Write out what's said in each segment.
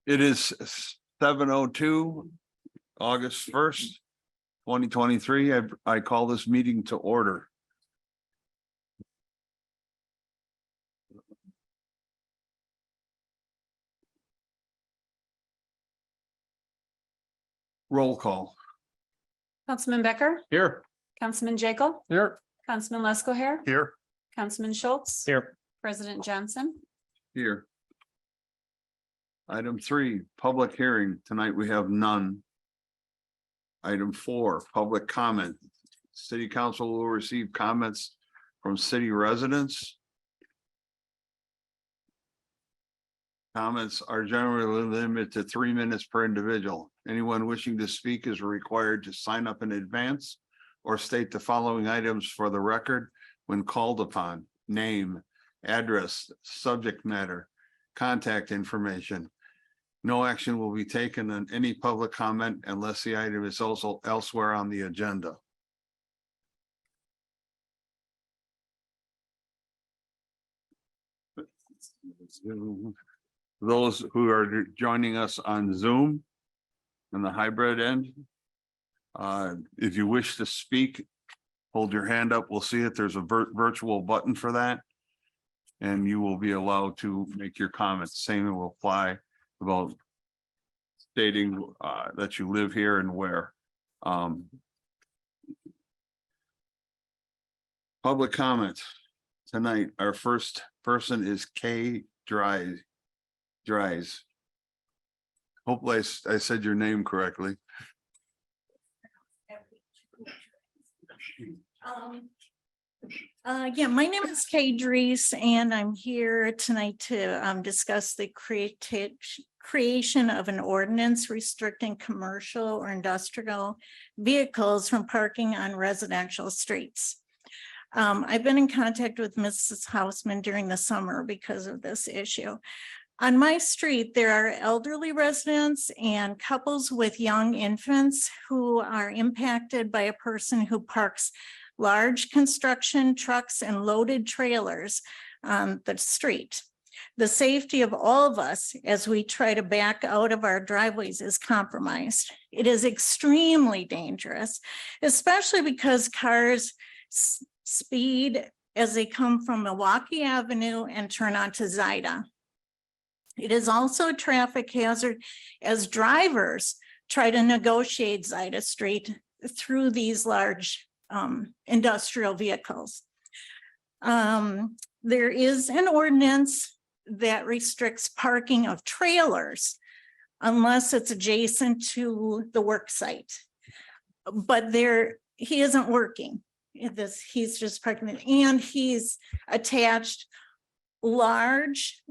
It is 7:02, August 1st, 2023. I call this meeting to order. Roll call. Councilman Becker, Here. Councilman Jekyll, Here. Councilman Lesko here, Here. Councilman Schultz, Here. President Johnson. Here. Item 3, public hearing. Tonight we have none. Item 4, public comment. City Council will receive comments from city residents. Comments are generally limited to 3 minutes per individual. Anyone wishing to speak is required to sign up in advance or state the following items for the record when called upon: name, address, subject matter, contact information. No action will be taken on any public comment unless the item is also elsewhere on the agenda. Those who are joining us on Zoom and the hybrid end, if you wish to speak, hold your hand up. We'll see it. There's a virtual button for that. And you will be allowed to make your comments. Same will apply about stating that you live here and where. Public comment tonight. Our first person is Kay Dries. Hopefully I said your name correctly. Yeah, my name is Kay Dries, and I'm here tonight to discuss the creation of an ordinance restricting commercial or industrial vehicles from parking on residential streets. I've been in contact with Mrs. Hausman during the summer because of this issue. On my street, there are elderly residents and couples with young infants who are impacted by a person who parks large construction trucks and loaded trailers on the street. The safety of all of us as we try to back out of our driveways is compromised. It is extremely dangerous, especially because cars speed as they come from Milwaukee Avenue and turn onto Zaida. It is also a traffic hazard as drivers try to negotiate Zaida Street through these large industrial vehicles. There is an ordinance that restricts parking of trailers unless it's adjacent to the work site. But he isn't working. He's just parking, and he's attached large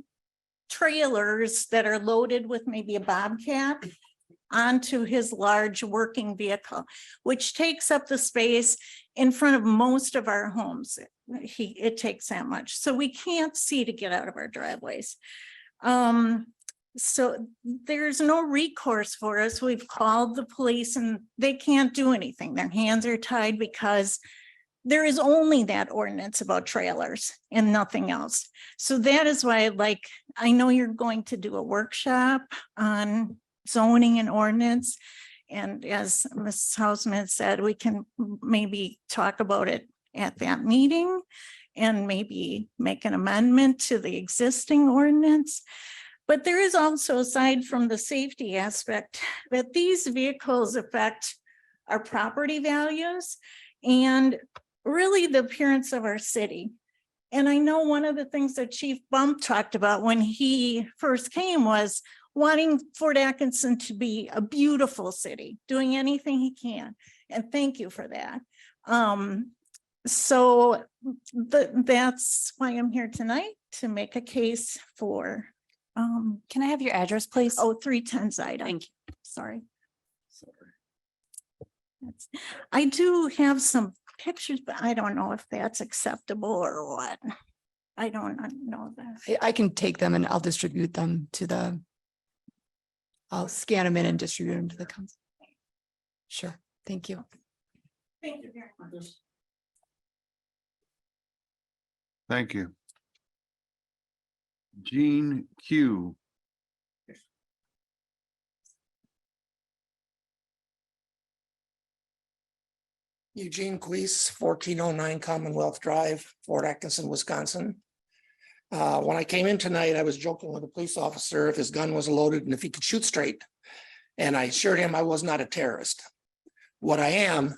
trailers that are loaded with maybe a Bobcat onto his large working vehicle, which takes up the space in front of most of our homes. It takes that much. So we can't see to get out of our driveways. So there's no recourse for us. We've called the police and they can't do anything. Their hands are tied because there is only that ordinance about trailers and nothing else. So that is why I know you're going to do a workshop on zoning and ordinance. And as Mrs. Hausman said, we can maybe talk about it at that meeting and maybe make an amendment to the existing ordinance. But there is also, aside from the safety aspect, that these vehicles affect our property values and really the appearance of our city. And I know one of the things that Chief Bump talked about when he first came was wanting Fort Atkinson to be a beautiful city, doing anything he can. And thank you for that. So that's why I'm here tonight, to make a case for. Can I have your address, please? 310 Zaida. Thank you. Sorry. I do have some pictures, but I don't know if that's acceptable or what. I don't know that. I can take them and I'll distribute them to I'll scan them in and distribute them to the council. Sure, thank you. Thank you very much. Thank you. Gene Q. Eugene Queese, 1409 Commonwealth Drive, Fort Atkinson, Wisconsin. When I came in tonight, I was joking with a police officer if his gun was loaded and if he could shoot straight. And I assured him I was not a terrorist. What I am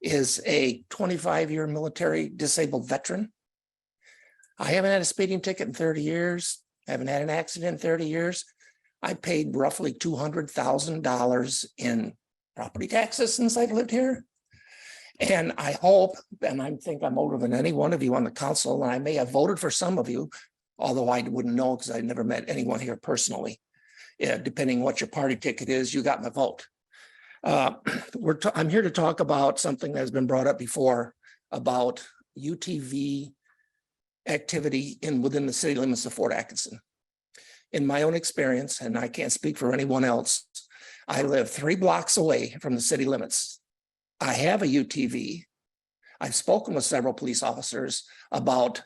is a 25-year military disabled veteran. I haven't had a speeding ticket in 30 years. I haven't had an accident in 30 years. I paid roughly $200,000 in property taxes since I've lived here. And I hope, and I think I'm older than any one of you on the council, and I may have voted for some of you, although I wouldn't know because I never met anyone here personally. Yeah, depending what your party ticket is, you got my vote. I'm here to talk about something that has been brought up before about UTV activity within the city limits of Fort Atkinson. In my own experience, and I can't speak for anyone else, I live 3 blocks away from the city limits. I have a UTV. I've spoken with several police officers about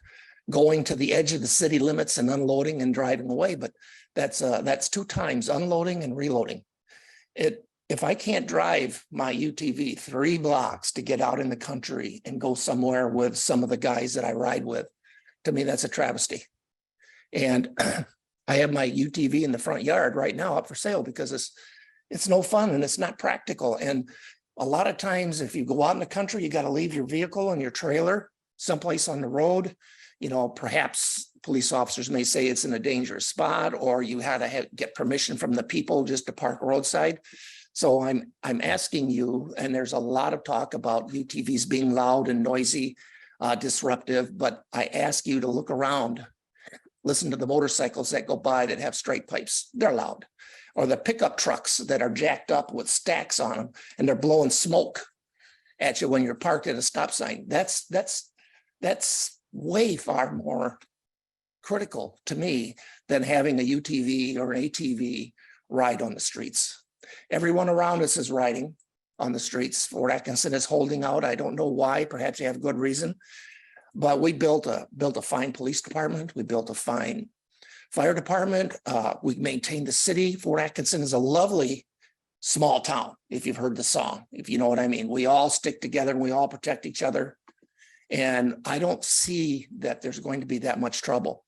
going to the edge of the city limits and unloading and driving away, but that's 2 times unloading and reloading. If I can't drive my UTV 3 blocks to get out in the country and go somewhere with some of the guys that I ride with, to me, that's a travesty. And I have my UTV in the front yard right now up for sale because it's no fun and it's not practical. And a lot of times, if you go out in the country, you got to leave your vehicle and your trailer someplace on the road. You know, perhaps police officers may say it's in a dangerous spot, or you had to get permission from the people just to park roadside. So I'm asking you, and there's a lot of talk about UTVs being loud and noisy, disruptive, but I ask you to look around, listen to the motorcycles that go by that have straight pipes. They're loud. Or the pickup trucks that are jacked up with stacks on them and they're blowing smoke at you when you're parked at a stop sign. That's way far more critical to me than having a UTV or an ATV ride on the streets. Everyone around us is riding on the streets. Fort Atkinson is holding out. I don't know why, perhaps you have good reason, but we built a fine police department. We built a fine fire department. We maintain the city. Fort Atkinson is a lovely small town, if you've heard the song, if you know what I mean. We all stick together and we all protect each other. And I don't see that there's going to be that much trouble.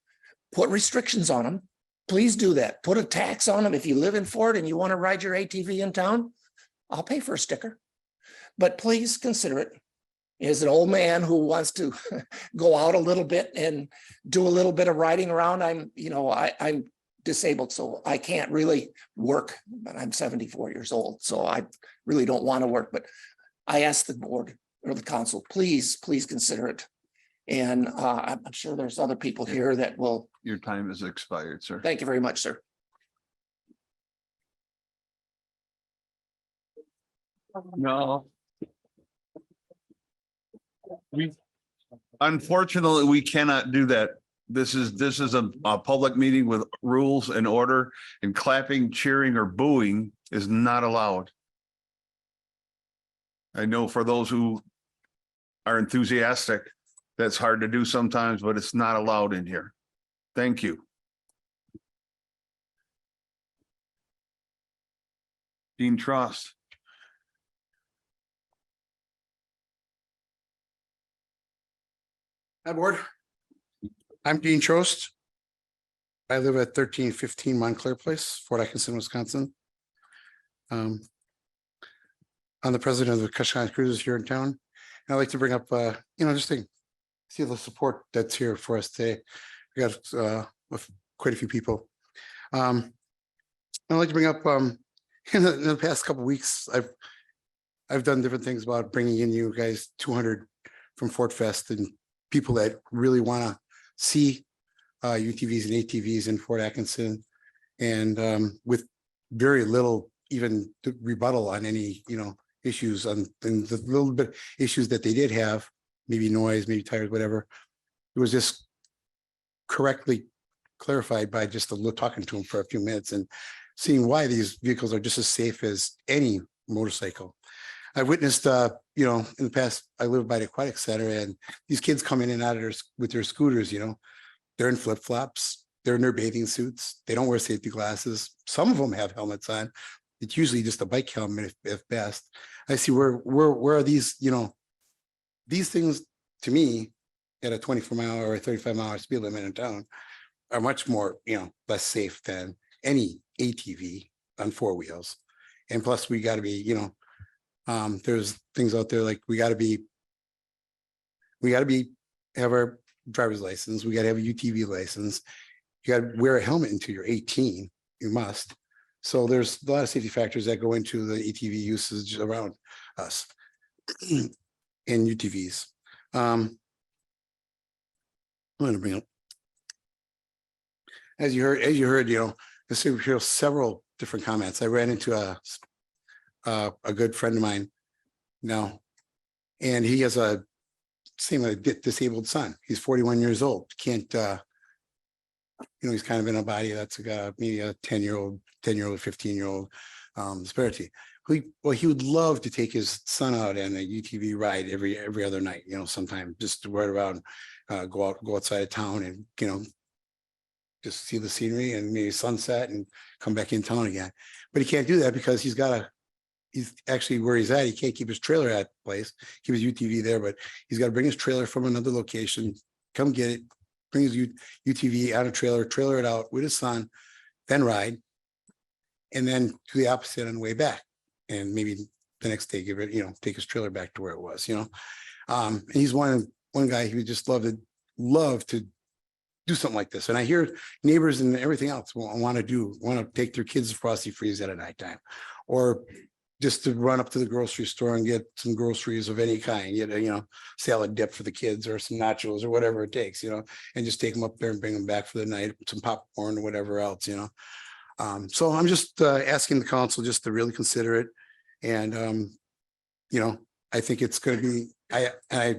Put restrictions on them. Please do that. Put a tax on them. If you live in Fort and you want to ride your ATV in town, I'll pay for a sticker. But please consider it. As an old man who wants to go out a little bit and do a little bit of riding around, I'm disabled, so I can't really work, but I'm 74 years old, so I really don't want to work, but I ask the board or the council, please consider it. And I'm sure there's other people here that will. Your time has expired, sir. Thank you very much, sir. No. Unfortunately, we cannot do that. This is a public meeting with rules and order, and clapping, cheering, or booing is not allowed. I know for those who are enthusiastic, that's hard to do sometimes, but it's not allowed in here. Thank you. Dean Trust. Hi, board. I'm Dean Trost. I live at 1315 Montclair Place, Fort Atkinson, Wisconsin. I'm the president of the Cushing Cruises here in town. And I'd like to bring up, just to see the support that's here for us today. We got quite a few people. I'd like to bring up in the past couple of weeks, I've done different things about bringing in you guys 200 from Fort Fest and people that really want to see UTVs and ATVs in Fort Atkinson, and with very little even rebuttal on any issues on the little bit issues that they did have, maybe noise, maybe tires, whatever. It was just correctly clarified by just talking to them for a few minutes and seeing why these vehicles are just as safe as any motorcycle. I've witnessed, you know, in the past, I live by the aquatic center and these kids come in and out of with their scooters, you know. They're in flip flops, they're in their bathing suits, they don't wear safety glasses. Some of them have helmets on. It's usually just a bike helmet if best. I see where are these, you know, these things to me at a 24-mile or a 35-mile speed limit in town are much more, you know, less safe than any ATV on four wheels. And plus we got to be, you know, there's things out there like we got to have our driver's license. We got to have a UTV license. You got to wear a helmet until you're 18. You must. So there's a lot of safety factors that go into the ATV usage around us and UTVs. I'm going to bring up, as you heard, you know, this here several different comments. I ran into a good friend of mine now, and he has a disabled son. He's 41 years old. Can't, you know, he's kind of in a body that's got maybe a 10-year-old, 15-year-old disparity. Well, he would love to take his son out on a UTV ride every other night, you know, sometime just to ride around, go outside of town and, you know, just see the scenery and maybe sunset and come back in town again. But he can't do that because he's actually where he's at. He can't keep his trailer at the place, keep his UTV there, but he's got to bring his trailer from another location, come get it, bring his UTV on a trailer it out with his son, then ride, and then do the opposite on the way back. And maybe the next day, give it, you know, take his trailer back to where it was, you know. And he's one guy who would just love to do something like this. And I hear neighbors and everything else want to take their kids to Frosty Freeze at a nighttime, or just to run up to the grocery store and get some groceries of any kind, get a, you know, salad dip for the kids or some nachos or whatever it takes, you know, and just take them up there and bring them back for the night, some popcorn or whatever else, you know. So I'm just asking the council just to really consider it. And, you know, I think it's going to be, I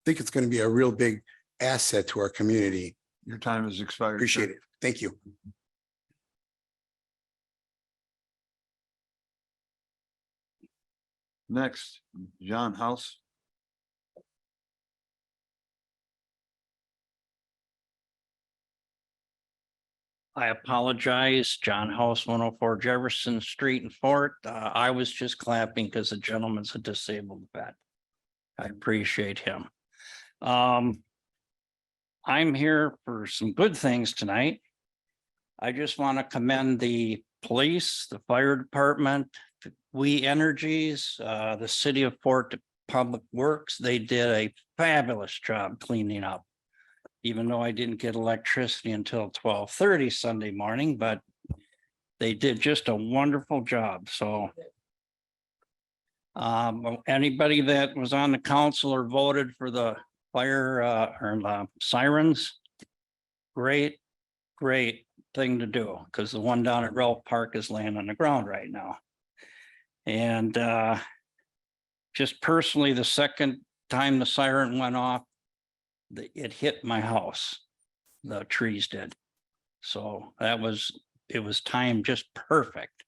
think it's going to be a real big asset to our community. Your time has expired. Appreciate it. Thank you. Next, John House. I apologize, John House, 104 Jefferson Street in Fort. I was just clapping because the gentleman's a disabled vet. I appreciate him. I'm here for some good things tonight. I just want to commend the police, the fire department, We Energies, the city of Fort Public Works. They did a fabulous job cleaning up. Even though I didn't get electricity until 12:30 Sunday morning, but they did just a wonderful job. So anybody that was on the council or voted for the fire or the sirens, great thing to do, because the one down at Ralph Park is laying on the ground right now. And just personally, the second time the siren went off, it hit my house. The trees did. So it was timed just perfect.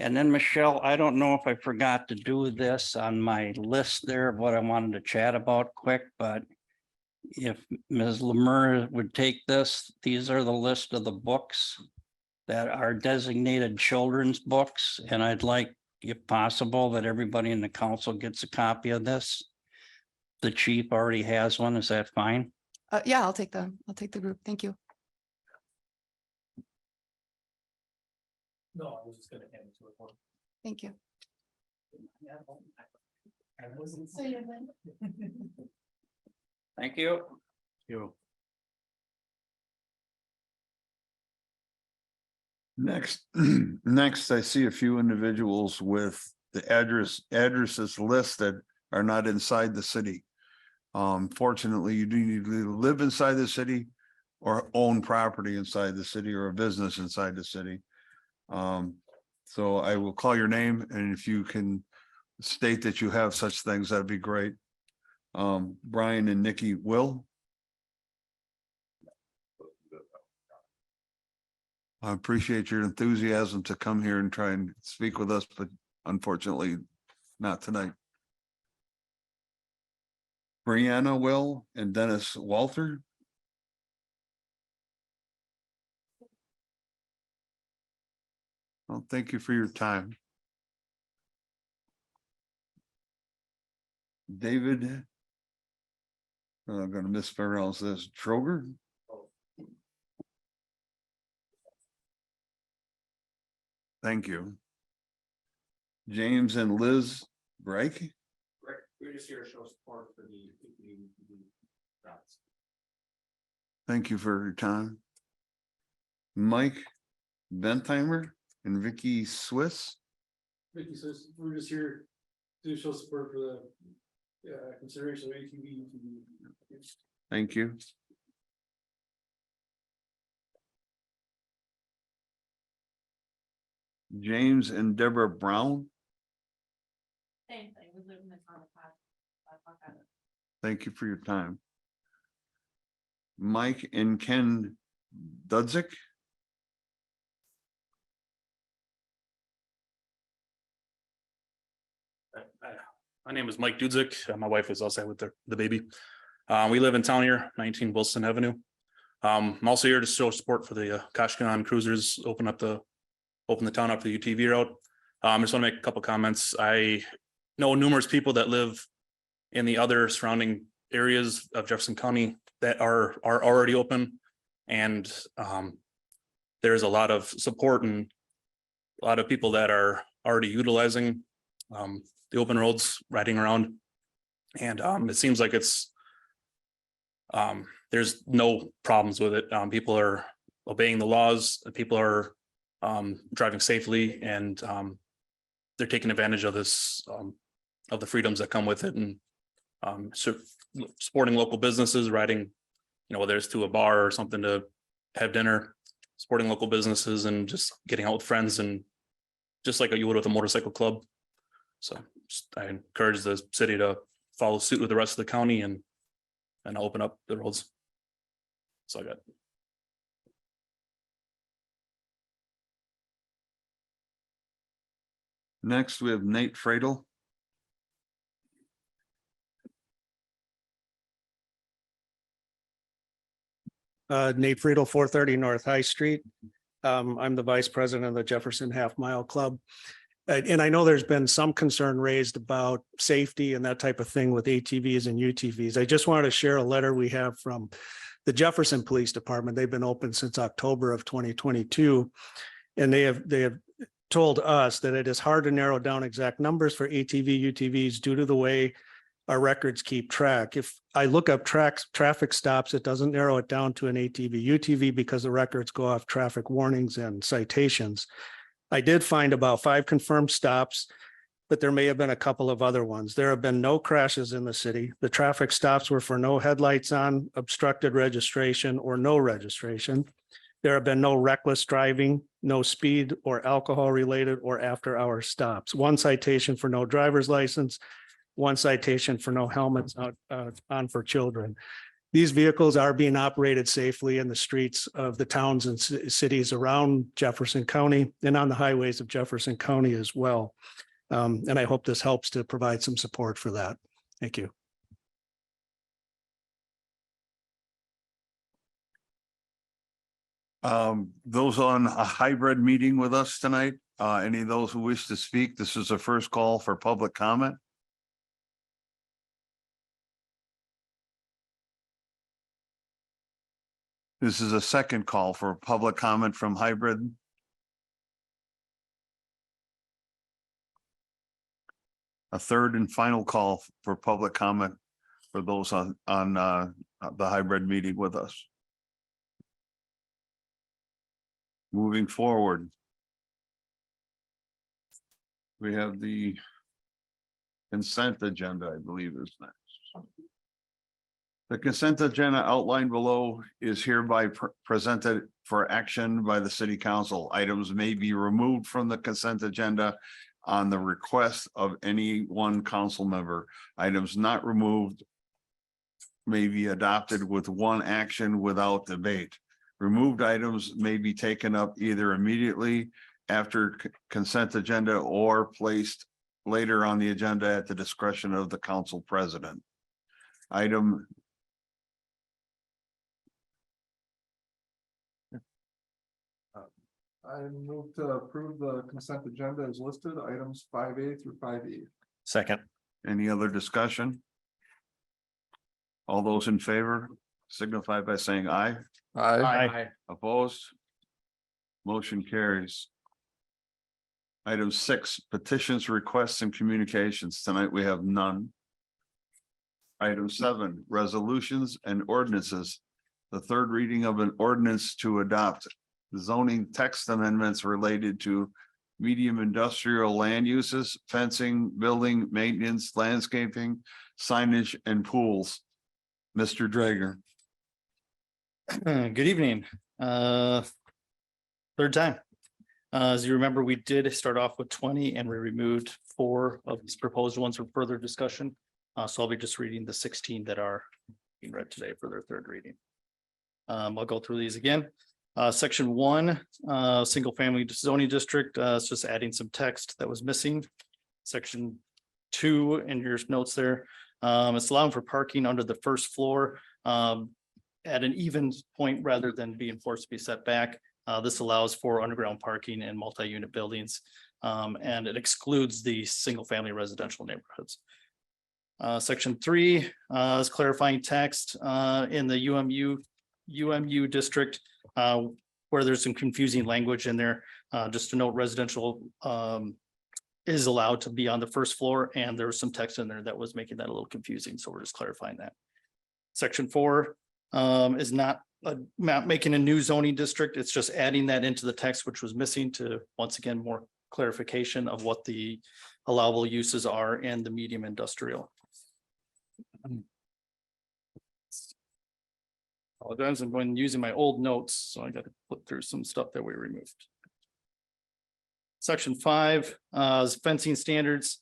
And then Michelle, I don't know if I forgot to do this on my list there of what I wanted to chat about quick, but if Ms. Lemur would take this, these are the list of the books that are designated children's books. And I'd like, if possible, that everybody in the council gets a copy of this. The chief already has one. Is that fine? Yeah, I'll take the group. Thank you. No, I was just gonna hand it to her. Thank you. Thank you. Next, I see a few individuals with the addresses listed are not inside the city. Fortunately, you do need to live inside the city or own property inside the city or a business inside the city. So I will call your name, and if you can state that you have such things, that'd be great. Brian and Nikki Will. I appreciate your enthusiasm to come here and try and speak with us, but unfortunately, Not tonight. Brianna Will and Dennis Walter. Well, thank you for your time. David. I'm gonna mispronounce this, Troger. Thank you. James and Liz Brake. Right, we're just here to show support for the. Thank you for your time. Mike Bentheimer and Vicky Swiss. Vicky says, we're just here to show support for the consideration of ATV. Thank you. James and Deborah Brown. Same thing. We live in the town of Thank you for your time. Mike and Ken Dudzik. My name is Mike Dudzik. My wife is outside with the baby. We live in town here, 19 Wilson Avenue. I'm also here to show support for the Kashkanon Cruisers, open the town up for the UTV route. I just want to make a couple comments. I know numerous people that live in the other surrounding areas of Jefferson County that are already open. And there's a lot of support and a lot of people that are already utilizing the open roads, riding around. And it seems like it's there's no problems with it. People are obeying the laws, people are driving safely, and they're taking advantage of this of the freedoms that come with it, and supporting local businesses, riding, whether it's to a bar or something to have dinner, supporting local businesses and just getting out with friends, and just like you would with a motorcycle club. So I encourage the city to follow suit with the rest of the county and open up the roads. So I got. Next, we have Nate Fradel. Nate Friedel, 430 North High Street. I'm the vice president of the Jefferson Half Mile Club. And I know there's been some concern raised about safety and that type of thing with ATVs and UTVs. I just wanted to share a letter we have from the Jefferson Police Department. They've been open since October of 2022. And they have told us that it is hard to narrow down exact numbers for ATV, UTVs due to the way our records keep track. If I look up traffic stops, it doesn't narrow it down to an ATV, UTV because the records go off traffic warnings and citations. I did find about 5 confirmed stops, but there may have been a couple of other ones. There have been no crashes in the city. The traffic stops were for no headlights on, obstructed registration, or no registration. There have been no reckless driving, no speed or alcohol related or after hour stops. 1 citation for no driver's license, 1 citation for no helmets on for children. These vehicles are being operated safely in the streets of the towns and cities around Jefferson County and on the highways of Jefferson County as well. And I hope this helps to provide some support for that. Thank you. Those on a hybrid meeting with us tonight, any of those who wish to speak, this is the first call for public comment. This is a second call for public comment from hybrid. A third and final call for public comment for those on the hybrid meeting with us. Moving forward. We have the consent agenda, I believe is next. The consent agenda outlined below is hereby presented for action by the city council. Items may be removed from the consent agenda on the request of any one council member. Items not removed may be adopted with one action without debate. Removed items may be taken up either immediately after consent agenda or placed later on the agenda at the discretion of the council president. Item I move to approve the consent agenda as listed, items 5A through 5E. Second. Any other discussion? All those in favor signify by saying aye. Aye. Opposed? Motion carries. Item 6, petitions, requests, and communications. Tonight we have none. Item 7, resolutions and ordinances. The third reading of an ordinance to adopt zoning text amendments related to medium industrial land uses, fencing, building, maintenance, landscaping, signage, and pools. Mr. Drager. Good evening. Third time. As you remember, we did start off with 20 and we removed 4 of these proposed ones for further discussion. So I'll be just reading the 16 that are being read today for their third reading. I'll go through these again. Section 1, single family zoning district, it's just adding some text that was missing. Section 2 in your notes there, it's allowing for parking under the first floor at an even point rather than being forced to be set back. This allows for underground parking in multi-unit buildings, and it excludes the single family residential neighborhoods. Section 3 is clarifying text in the UMU district where there's some confusing language in there. Just to note, residential is allowed to be on the first floor, and there was some text in there that was making that a little confusing. So we're just clarifying that. Section 4 is not making a new zoning district. It's just adding that into the text, which was missing, to once again more clarification of what the allowable uses are in the medium industrial. Apologize, I'm going using my old notes, so I got to flip through some stuff that we removed. Section 5 is fencing standards.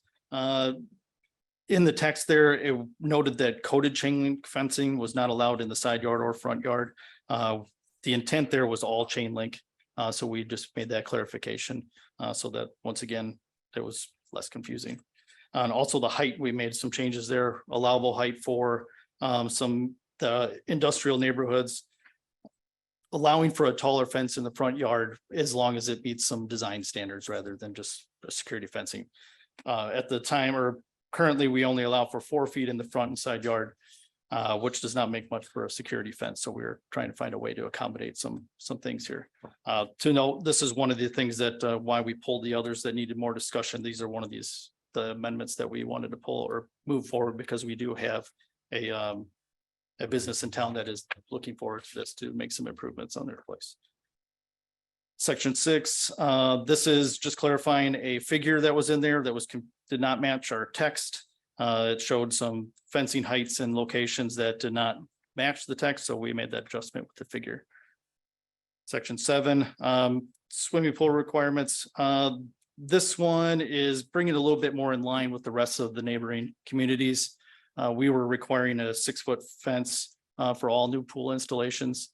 In the text there, it noted that coated chain link fencing was not allowed in the side yard or front yard. The intent there was all chain link. So we just made that clarification so that once again, it was less confusing. And also the height, we made some changes there, allowable height for the industrial neighborhoods, allowing for a taller fence in the front yard as long as it meets some design standards rather than just a security fencing. At the time, or currently, we only allow for 4 feet in the front and side yard, which does not make much for a security fence. So we're trying to find a way to accommodate some things here. To note, this is one of the things that why we pulled the others that needed more discussion. These are one of the amendments that we wanted to pull or move forward because we do have a business in town that is looking forward to this to make some improvements on their place. Section 6, this is just clarifying a figure that was in there that was did not match our text. It showed some fencing heights and locations that did not match the text, so we made that adjustment with the figure. Section 7, swimming pool requirements. This one is bringing it a little bit more in line with the rest of the neighboring communities. We were requiring a 6-foot fence for all new pool installations.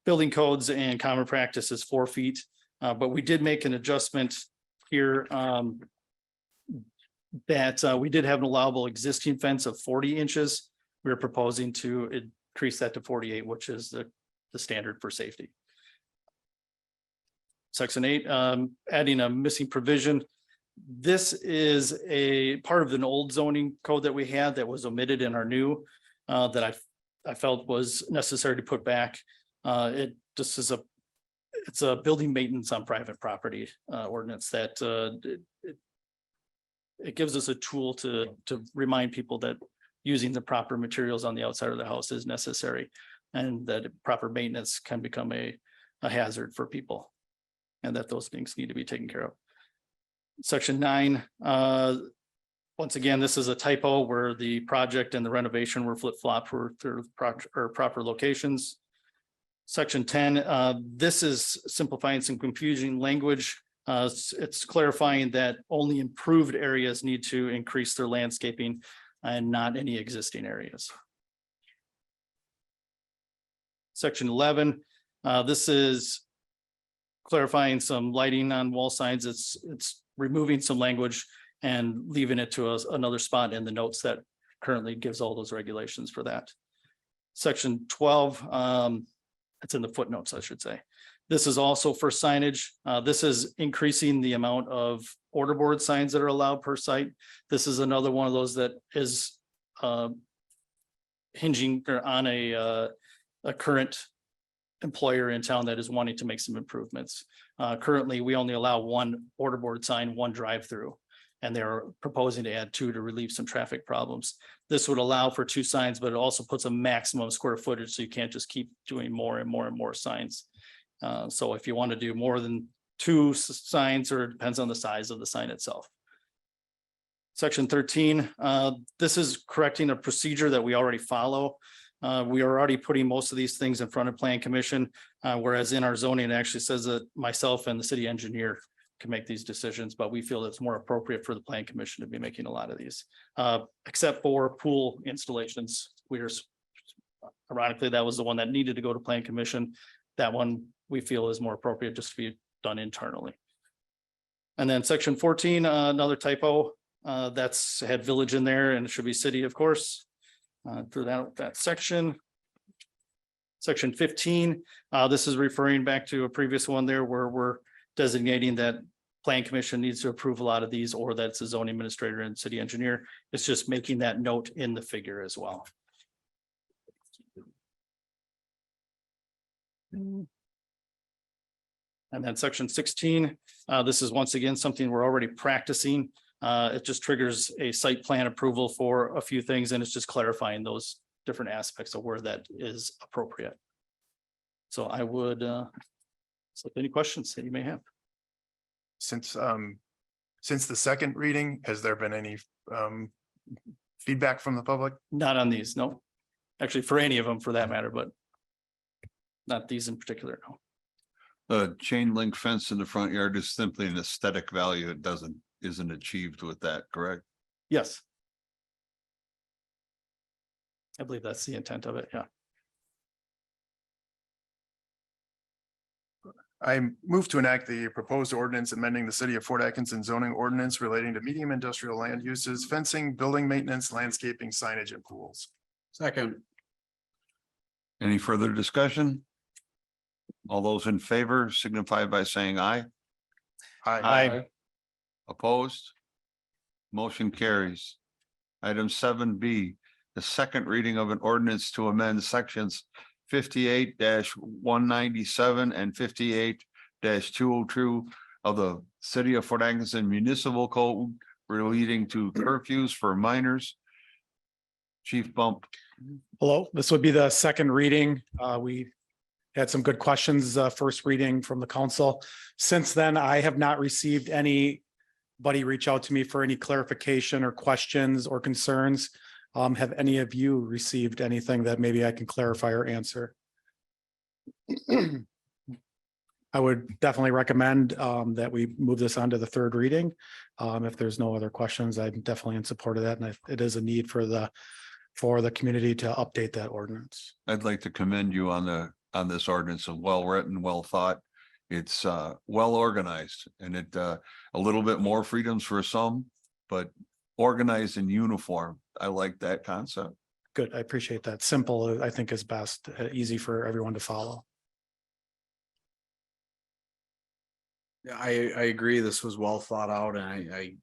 Building codes and common practice is 4 feet, but we did make an adjustment here that we did have an allowable existing fence of 40 inches. We're proposing to increase that to 48, which is the standard for safety. Section 8, adding a missing provision. This is a part of an old zoning code that we had that was omitted in our new that I felt was necessary to put back. It just is it's a building maintenance on private property ordinance that it gives us a tool to remind people that using the proper materials on the outside of the house is necessary, and that proper maintenance can become a hazard for people, and that those things need to be taken care of. Section 9, once again, this is a typo where the project and the renovation were flip-flopped for proper locations. Section 10, this is simplifying some confusing language. It's clarifying that only improved areas need to increase their landscaping and not any existing areas. Section 11, this is clarifying some lighting on wall signs. It's removing some language and leaving it to another spot in the notes that currently gives all those regulations for that. Section 12, it's in the footnotes, I should say. This is also for signage. This is increasing the amount of order board signs that are allowed per site. This is another one of those that is hinging on a current employer in town that is wanting to make some improvements. Currently, we only allow one order board sign, one drive-through, and they're proposing to add 2 to relieve some traffic problems. This would allow for 2 signs, but it also puts a maximum square footage, so you can't just keep doing more and more and more signs. So if you want to do more than 2 signs, or it depends on the size of the sign itself. Section 13, this is correcting a procedure that we already follow. We are already putting most of these things in front of Plan Commission, whereas in our zoning, it actually says that myself and the city engineer can make these decisions, but we feel it's more appropriate for the Plan Commission to be making a lot of these, except for pool installations. Ironically, that was the one that needed to go to Plan Commission. That one we feel is more appropriate just to be done internally. And then section 14, another typo, that's had village in there, and it should be city, of course. Through that section. Section 15, this is referring back to a previous one there where we're designating that Plan Commission needs to approve a lot of these, or that's a zoning administrator and city engineer. It's just making that note in the figure as well. And then section 16, this is once again something we're already practicing. It just triggers a site plan approval for a few things, and it's just clarifying those different aspects of where that is appropriate. So I would, so any questions that you may have? Since the second reading, has there been any feedback from the public? Not on these, no. Actually, for any of them for that matter, but not these in particular, no. The chain link fence in the front yard is simply an aesthetic value. It isn't achieved with that, correct? Yes. I believe that's the intent of it, yeah. I move to enact the proposed ordinance amending the city of Fort Atkinson zoning ordinance relating to medium industrial land uses, fencing, building maintenance, landscaping, signage, and pools. Second. Any further discussion? All those in favor signify by saying aye. Aye. Opposed? Motion carries. Item 7B, the second reading of an ordinance to amend sections 58-197 and 58-202 of the City of Fort Atkinson Municipal Code relating to curfews for minors. Chief Bump. Hello, this would be the second reading. We had some good questions, first reading from the council. Since then, I have not received anybody reach out to me for any clarification or questions or concerns. Have any of you received anything that maybe I can clarify or answer? I would definitely recommend that we move this on to the third reading. If there's no other questions, I'm definitely in support of that. And it is a need for the community to update that ordinance. I'd like to commend you on this ordinance of well written, well thought. It's well organized, and it a little bit more freedoms for some, but organized and uniform. I like that concept. Good. I appreciate that. Simple, I think, is best, easy for everyone to follow. Yeah, I agree. This was well thought out, and I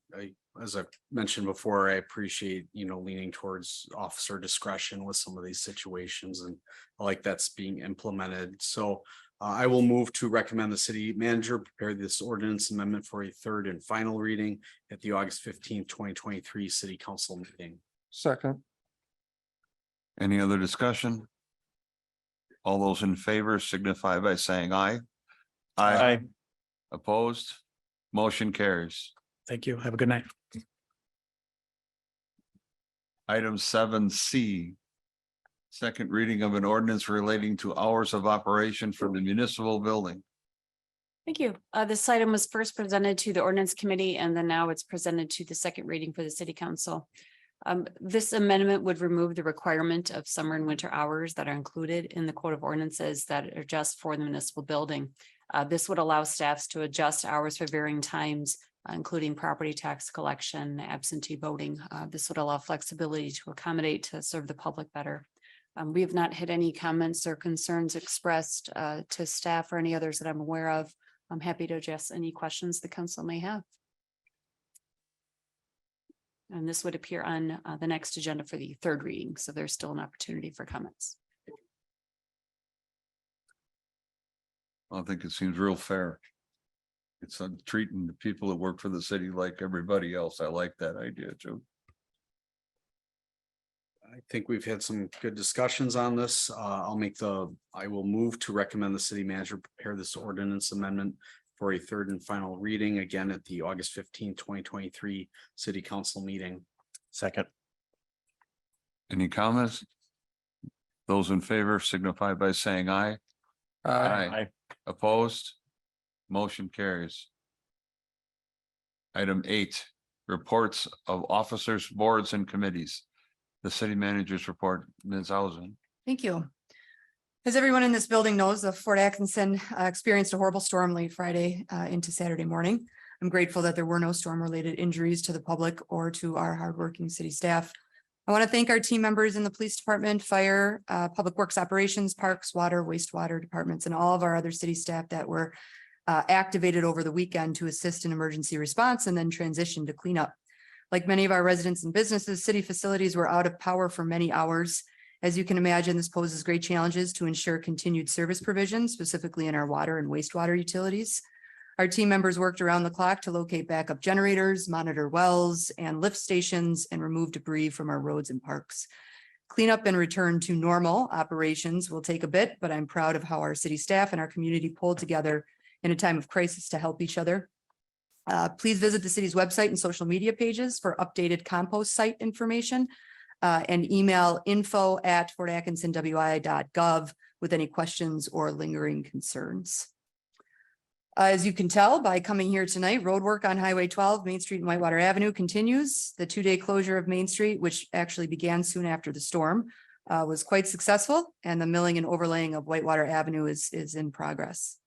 as I mentioned before, I appreciate, leaning towards officer discretion with some of these situations, and I like that's being implemented. So I will move to recommend the city manager prepare this ordinance amendment for a third and final reading at the August 15th, 2023 city council meeting. Second. Any other discussion? All those in favor signify by saying aye. Aye. Opposed? Motion carries. Thank you. Have a good night. Item 7C. Second reading of an ordinance relating to hours of operation for the municipal building. Thank you. This item was first presented to the ordinance committee, and then now it's presented to the second reading for the city council. This amendment would remove the requirement of summer and winter hours that are included in the code of ordinances that are just for the municipal building. This would allow staffs to adjust hours for varying times, including property tax collection, absentee voting. This would allow flexibility to accommodate to serve the public better. We have not had any comments or concerns expressed to staff or any others that I'm aware of. I'm happy to address any questions the council may have. And this would appear on the next agenda for the third reading, so there's still an opportunity for comments. I think it seems real fair. It's treating the people that work for the city like everybody else. I like that idea too. I think we've had some good discussions on this. I will move to recommend the city manager prepare this ordinance amendment for a third and final reading again at the August 15, 2023 city council meeting. Second. Any comments? Those in favor signify by saying aye. Aye. Opposed? Motion carries. Item 8, reports of officers, boards and committees. The city manager's report, Ms. Hausen. Thank you. As everyone in this building knows, the Fort Atkinson experienced a horrible storm late Friday into Saturday morning. I'm grateful that there were no storm-related injuries to the public or to our hardworking city staff. I want to thank our team members in the police department, fire, public works operations, parks, water, wastewater departments, and all of our other city staff that were activated over the weekend to assist in emergency response and then transition to cleanup. Like many of our residents and businesses, city facilities were out of power for many hours. As you can imagine, this poses great challenges to ensure continued service provision, specifically in our water and wastewater utilities. Our team members worked around the clock to locate backup generators, monitor wells and lift stations, and remove debris from our roads and parks. Cleanup and return to normal operations will take a bit, but I'm proud of how our city staff and our community pulled together in a time of crisis to help each other. Please visit the city's website and social media pages for updated compost site information and email info@fortatkinsonwi.gov with any questions or lingering concerns. As you can tell by coming here tonight, road work on Highway 12, Main Street and Whitewater Avenue continues. The 2-day closure of Main Street, which actually began soon after the storm, was quite successful, and the milling and overlaying of Whitewater Avenue is in progress.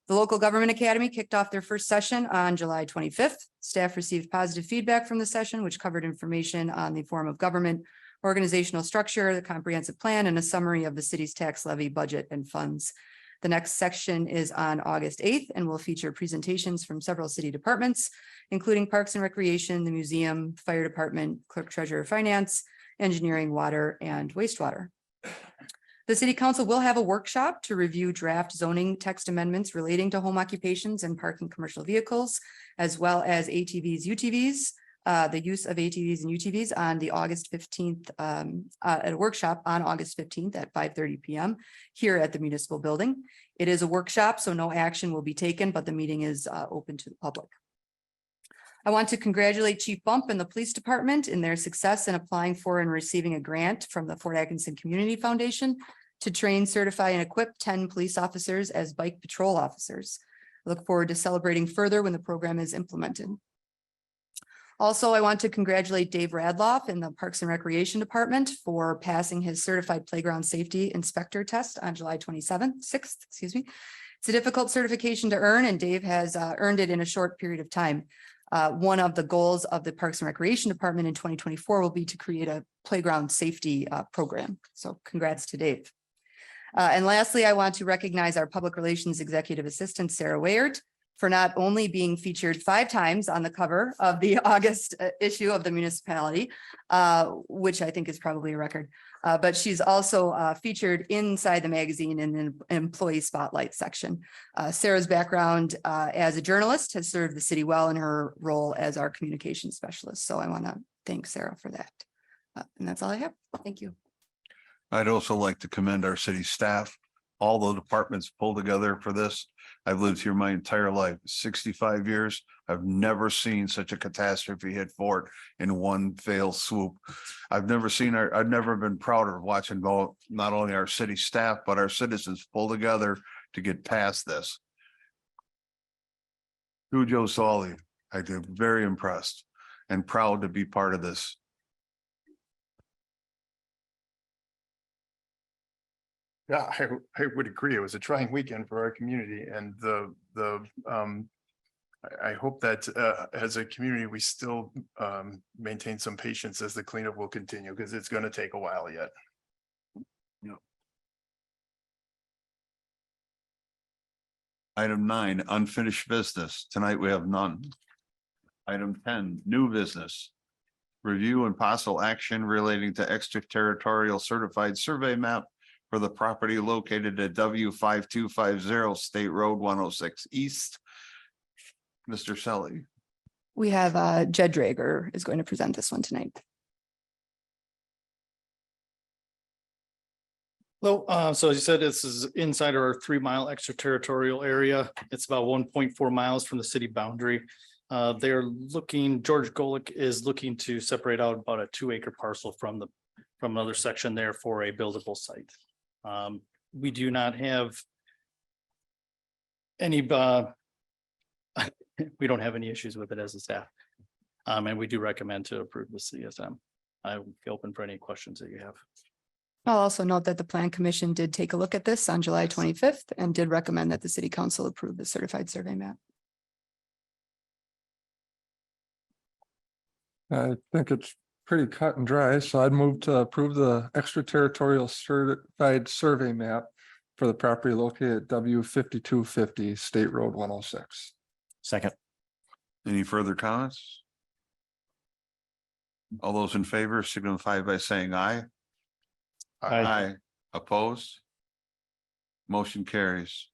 The Local Government Academy kicked off their first session on July 25th. Staff received positive feedback from the session, which covered information on the form of government, organizational structure, the comprehensive plan, and a summary of the city's tax levy, budget, and funds. The next section is on August 8th and will feature presentations from several city departments, including Parks and Recreation, the museum, fire department, clerk treasurer, finance, engineering, water, and wastewater. The city council will have a workshop to review draft zoning text amendments relating to home occupations and parking commercial vehicles, as well as ATVs, UTVs, the use of ATVs and UTVs on the August 15th, at a workshop on August 15th at 5:30 p.m. here at the municipal building. It is a workshop, so no action will be taken, but the meeting is open to the public. I want to congratulate Chief Bump and the police department in their success in applying for and receiving a grant from the Fort Atkinson Community Foundation to train, certify, and equip 10 police officers as bike patrol officers. I look forward to celebrating further when the program is implemented. Also, I want to congratulate Dave Radloff in the Parks and Recreation Department for passing his certified playground safety inspector test on July 6th, excuse me. It's a difficult certification to earn, and Dave has earned it in a short period of time. One of the goals of the Parks and Recreation Department in 2024 will be to create a playground safety program. So congrats to Dave. And lastly, I want to recognize our Public Relations Executive Assistant, Sarah Wayard, for not only being featured 5 times on the cover of the August issue of the municipality, which I think is probably a record, but she's also featured inside the magazine in the employee spotlight section. Sarah's background as a journalist has served the city well in her role as our communication specialist. So I want to thank Sarah for that. And that's all I have. Thank you. I'd also like to commend our city staff. All the departments pulled together for this. I've lived here my entire life, 65 years. I've never seen such a catastrophe hit Fort in one fell swoop. I've never been prouder of watching both, not only our city staff, but our citizens pull together to get past this. Joe Solly, I'm very impressed and proud to be part of this. Yeah, I would agree. It was a trying weekend for our community and I hope that as a community, we still maintain some patience as the cleanup will continue because it's going to take a while yet. Item 9, unfinished business. Tonight we have none. Item 10, new business. Review and possible action relating to extraterritorial certified survey map for the property located at W5250 State Road 106 East. Mr. Selly. We have Jed Drager is going to present this one tonight. Well, so as you said, this is inside our 3-mile extraterritorial area. It's about 1.4 miles from the city boundary. They're looking, George Golick is looking to separate out about a 2-acre parcel from another section there for a buildable site. We do not have any, we don't have any issues with it as a staff. And we do recommend to approve the CSM. I will be open for any questions that you have. I'll also note that the Plan Commission did take a look at this on July 25th and did recommend that the City Council approve the certified survey map. I think it's pretty cut and dry, so I'd move to approve the extraterritorial certified survey map for the property located at W5250 State Road 106. Second. Any further comments? All those in favor signify by saying aye. Aye. Opposed? Motion carries.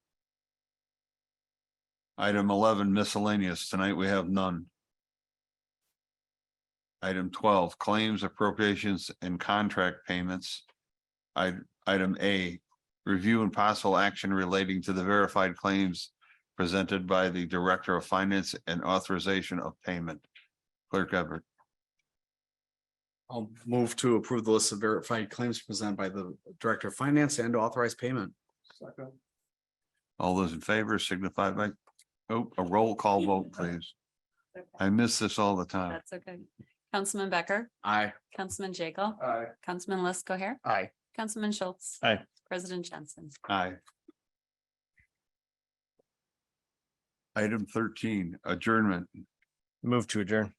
Item 11 miscellaneous. Tonight we have none. Item 12 claims, appropriations and contract payments. Item A, review and possible action relating to the verified claims presented by the Director of Finance and authorization of payment. Clerk Everett. I'll move to approve the list of verified claims presented by the Director of Finance and authorize payment. All those in favor signify by, a roll call vote, please. I miss this all the time. That's okay. Councilman Becker, Aye. Councilman Jekyll, Aye. Councilman Lesko here, Aye. Councilman Schultz. Aye. President Johnson. Aye. Item 13, adjournment. Move to adjourn.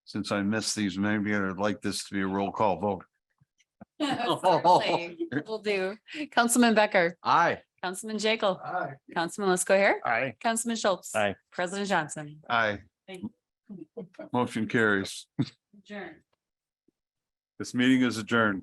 Since I missed these, maybe I'd like this to be a roll call vote. Certainly, will do. Councilman Becker, Aye. Councilman Jekyll, Aye. Councilman Lesko here, Aye. Councilman Schultz. Aye. President Johnson. Aye. Motion carries. Adjourn. This meeting is adjourned.